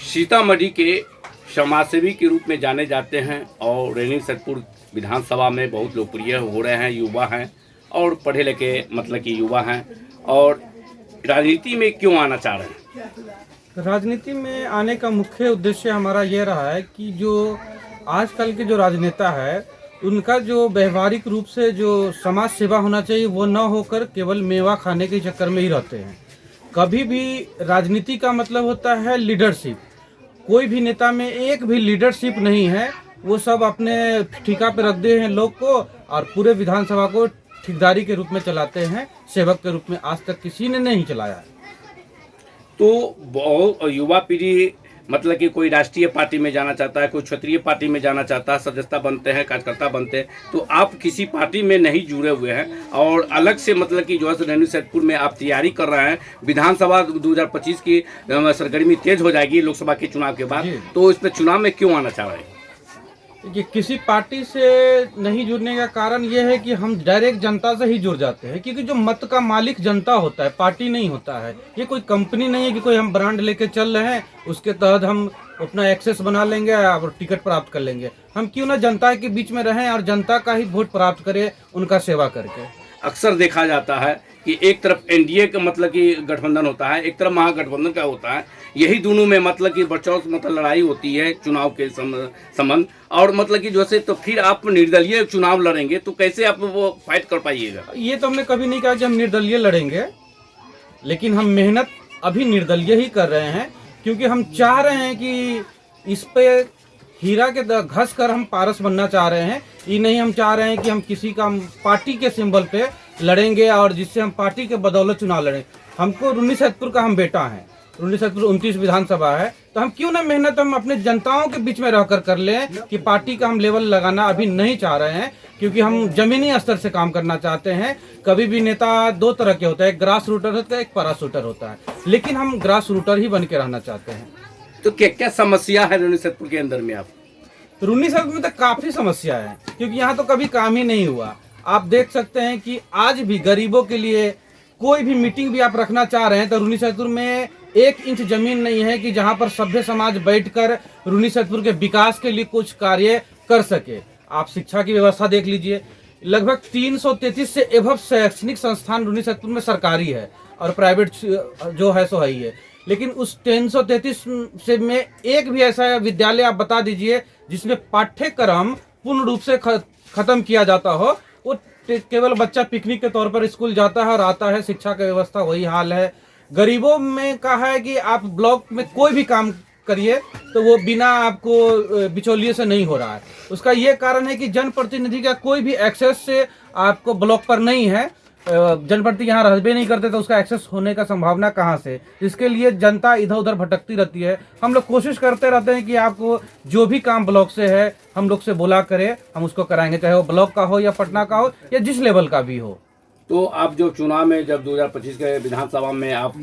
सीतामढ़ी के समाजसेवी के रूप में जाने जाते हैं और रेनी सतपुर विधानसभा में बहुत लोकप्रिय हो रहे हैं। युवा हैं और पढ़े लिखे मतलब कि युवा हैं और राजनीति में क्यों आना चाह रहे हैं? राजनीति में आने का मुख्य उद्देश्य हमारा ये रहा है कि जो आजकल के जो राजनेता है उनका जो व्यवहारिक रूप से जो समाज सेवा होना चाहिए वो न होकर केवल मेवा खाने के चक्कर में ही रहते हैं। कभी भी राजनीति का मतलब होता है लीडरशिप। कोई भी नेता में एक भी लीडरशिप नहीं है। वो सब अपने ठिका पे रख दिए हैं लोग को और पूरे विधानसभा को ठेकेदारी के रूप में चलाते हैं। सेवक के रूप में आज तक किसी ने नहीं चलाया। तो बहुत युवा पीढ़ी मतलब कि कोई राष्ट्रीय पार्टी में जाना चाहता है, कोई क्षेत्रीय पार्टी में जाना चाहता है, सदस्यता बनते हैं, कार्यकर्ता बनते हैं। तो आप किसी पार्टी में नहीं जुड़े हुए हैं और अलग से मतलब कि जो है रेणु सैदपुर में आप तैयारी कर रहे हैं। विधानसभा 2025 की सरगर्मी तेज हो जाएगी लोकसभा के चुनाव के बाद, तो इसमें चुनाव में क्यों आना चाह रहे हैं? कि किसी पार्टी से नहीं जुड़ने का कारण यह है कि हम डायरेक्ट जनता से ही जुड़ जाते हैं, क्योंकि जो मत का मालिक जनता होता है, पार्टी नहीं होता है। ये कोई कंपनी नहीं है कि कोई हम ब्रांड लेके चल रहे हैं उसके तहत हम अपना एक्सेस बना लेंगे और टिकट प्राप्त कर लेंगे। हम क्यों ना जनता के बीच में रहें और जनता का ही वोट प्राप्त करें, उनका सेवा करके। अक्सर देखा जाता है कि एक तरफ एनडीए का मतलब कि गठबंधन होता है, एक तरफ महागठबंधन का होता है। यही दोनों में मतलब कि बचाव मतलब लड़ाई होती है चुनाव के संबंध और मतलब कि जैसे तो फिर आप निर्दलीय चुनाव लड़ेंगे तो कैसे आप वो फाइट कर पाइएगा? ये तो हमने कभी नहीं कहा कि हम निर्दलीय लड़ेंगे, लेकिन हम मेहनत अभी निर्दलीय ही कर रहे हैं, क्योंकि हम चाह रहे हैं कि इस पे हीरा के घस कर हम पारस बनना चाह रहे हैं। ये नहीं हम चाह रहे हैं कि हम किसी का पार्टी के सिंबल पे लड़ेंगे और जिससे हम पार्टी के बदौलत चुनाव लड़ें। हमको रुन्नी सैदपुर का हम बेटा हैं, रुन्नी सैदपुर 29 विधानसभा है, तो हम क्यों ना मेहनत हम अपने जनताओं के बीच में रहकर कर लें कि पार्टी का हम लेवल लगाना अभी नहीं चाह रहे हैं, क्योंकि हम जमीनी स्तर से काम करना चाहते हैं। कभी भी नेता दो तरह के होता है, एक ग्रास रूटर होता है, एक परास रूटर होता है, लेकिन हम ग्रास रूटर ही बन के रहना चाहते हैं। तो क्या क्या समस्या है रुन्नी सैदपुर के अंदर में? आप रुन्नी सैदपुर में तो काफी समस्या है, क्योंकि यहाँ तो कभी काम ही नहीं हुआ। आप देख सकते हैं कि आज भी गरीबों के लिए कोई भी मीटिंग भी आप रखना चाह रहे हैं तो रुन्नी सैदपुर में 1 इंच जमीन नहीं है कि जहां पर सभ्य समाज बैठकर रुन्नी सैदपुर के विकास के लिए कुछ कार्य कर सके। आप शिक्षा की व्यवस्था देख लीजिए, लगभग 333 से एवं शैक्षणिक संस्थान रुन्नी सैदपुर में सरकारी है और प्राइवेट जो है सो है ही है। लेकिन उस 333 से में एक भी ऐसा विद्यालय आप बता दीजिए जिसमें पाठ्यक्रम पूर्ण रूप से खत्म किया जाता हो। वो केवल बच्चा पिकनिक के तौर पर स्कूल जाता है और आता है। शिक्षा की व्यवस्था वही हाल है। गरीबों में कहा है कि आप ब्लॉक में कोई भी काम करिए तो वो बिना आपको बिचौलिए से नहीं हो रहा है। उसका ये कारण है कि जनप्रतिनिधि का कोई भी एक्सेस से आपको ब्लॉक पर नहीं है। जनप्रतिनिधि यहाँ रहबे नहीं करते तो उसका एक्सेस होने का संभावना कहाँ से? इसके लिए जनता इधर उधर भटकती रहती है। हम लोग कोशिश करते रहते हैं कि आपको जो भी काम ब्लॉक से है हम लोग से बोला करें, हम उसको कराएंगे, चाहे वो ब्लॉक का हो या पटना का हो या जिस लेवल का भी हो। तो आप जो चुनाव में जब 2025 के विधानसभा में आप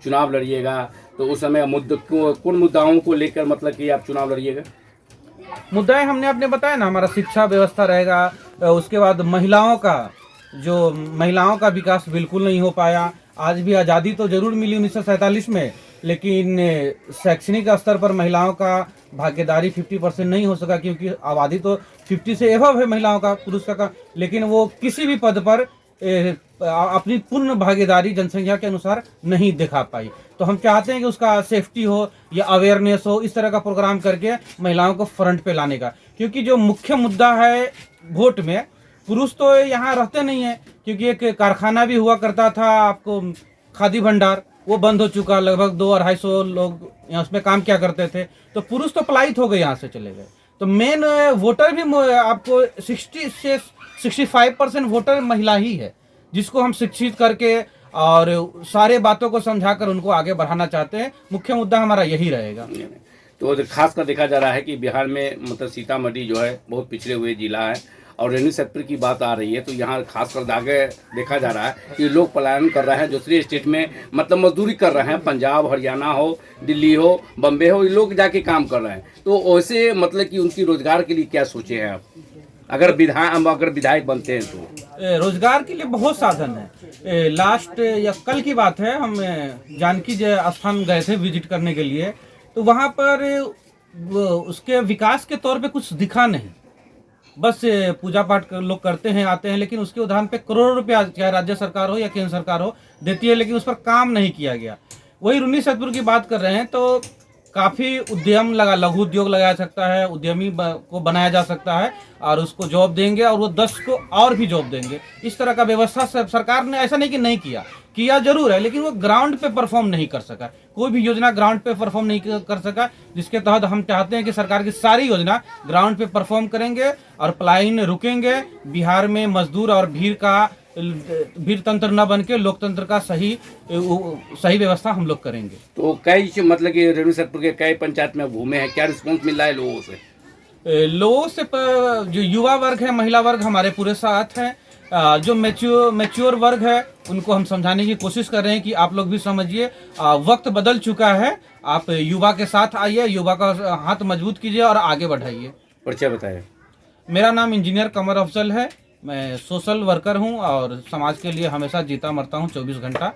चुनाव लड़िएगा तो उस समय कौन मुद्दाओं को लेकर मतलब कि आप चुनाव लड़िएगा? मुद्दाएं हमने आपने बताया ना, हमारा शिक्षा व्यवस्था रहेगा। उसके बाद महिलाओं का विकास बिल्कुल नहीं हो पाया। आज भी आज़ादी तो जरूर मिली 1947 में, लेकिन शैक्षणिक स्तर पर महिलाओं का भागीदारी 50% नहीं हो सका, क्योंकि आबादी तो 50 से एवं है महिलाओं का, पुरुष का, लेकिन वो किसी भी पद पर अपनी पूर्ण भागीदारी जनसंख्या के अनुसार नहीं दिखा पाई। तो हम चाहते हैं कि उसका सेफ्टी हो या अवेयरनेस हो, इस तरह का प्रोग्राम करके महिलाओं को फ्रंट पे लाने का, क्योंकि जो मुख्य मुद्दा है वोट में, पुरुष तो यहाँ रहते नहीं है, क्योंकि एक कारखाना भी हुआ करता था आपको खादी भंडार, वो बंद हो चुका। लगभग 200-250 लोग यहाँ उसमें काम क्या करते थे, तो पुरुष तो पलायित हो गए, यहाँ से चले गए। तो मेन वोटर भी आपको 60 से 65% वोटर महिला ही है, जिसको हम शिक्षित करके और सारे बातों को समझाकर उनको आगे बढ़ाना चाहते हैं। मुख्य मुद्दा हमारा यही रहेगा। तो खासकर देखा जा रहा है कि बिहार में मतलब सीतामढ़ी जो है बहुत पिछड़े हुए जिला है और रेणु सैदपुर की बात आ रही है तो यहाँ खासकर आगे देखा जा रहा है कि लोग पलायन कर रहे हैं दूसरे स्टेट में, मतलब मजदूरी कर रहे हैं। पंजाब, हरियाणा हो, दिल्ली हो, बम्बे हो, ये लोग जाके काम कर रहे हैं। तो वैसे मतलब कि उनकी रोजगार के लिए क्या सोचे हैं आप? अगर विधायक बनते हैं तो रोजगार के लिए बहुत साधन है। लास्ट या कल की बात है, हम जानकी जय स्थान गए थे विजिट करने के लिए, तो वहाँ पर उसके विकास के तौर पे कुछ दिखा नहीं। बस पूजा पाठ लोग करते हैं, आते हैं, लेकिन उसके उदाहरण पे करोड़ों रुपया, चाहे राज्य सरकार हो या केंद्र सरकार हो, देती है, लेकिन उस पर काम नहीं किया गया। वही रून्नी सैदपुर की बात कर रहे हैं तो काफ़ी उद्यम लघु उद्योग लगाया सकता है, उद्यमी को बनाया जा सकता है और उसको जॉब देंगे और वो 10 को और भी जॉब देंगे। इस तरह का व्यवस्था सरकार ने, ऐसा नहीं कि नहीं किया जरूर है, लेकिन वो ग्राउंड पे परफॉर्म नहीं कर सका। कोई भी योजना ग्राउंड पे परफॉर्म नहीं कर सका, जिसके तहत हम चाहते हैं कि सरकार की सारी योजना ग्राउंड पे परफॉर्म करेंगे और पलायन रुकेंगे। बिहार में मजदूर और भीड़ तंत्र न बन के लोकतंत्र का सही व्यवस्था हम लोग करेंगे। तो कई मतलब कि रेणु सैदपुर के कई पंचायत में घूमे हैं, क्या रिस्पॉन्स मिल रहा है लोगों से? लोगों से जो युवा वर्ग है, महिला वर्ग हमारे पूरे साथ है। जो मैच्योर वर्ग है उनको हम समझाने की कोशिश कर रहे हैं कि आप लोग भी समझिए, वक्त बदल चुका है, आप युवा के साथ आइए, युवा का हाथ मजबूत कीजिए और आगे बढ़ाइए। परिचय बताएं। मेरा नाम इंजीनियर कमर अफजल है, मैं सोशल वर्कर हूं और समाज के लिए हमेशा जीता मरता हूं 24 घंटा।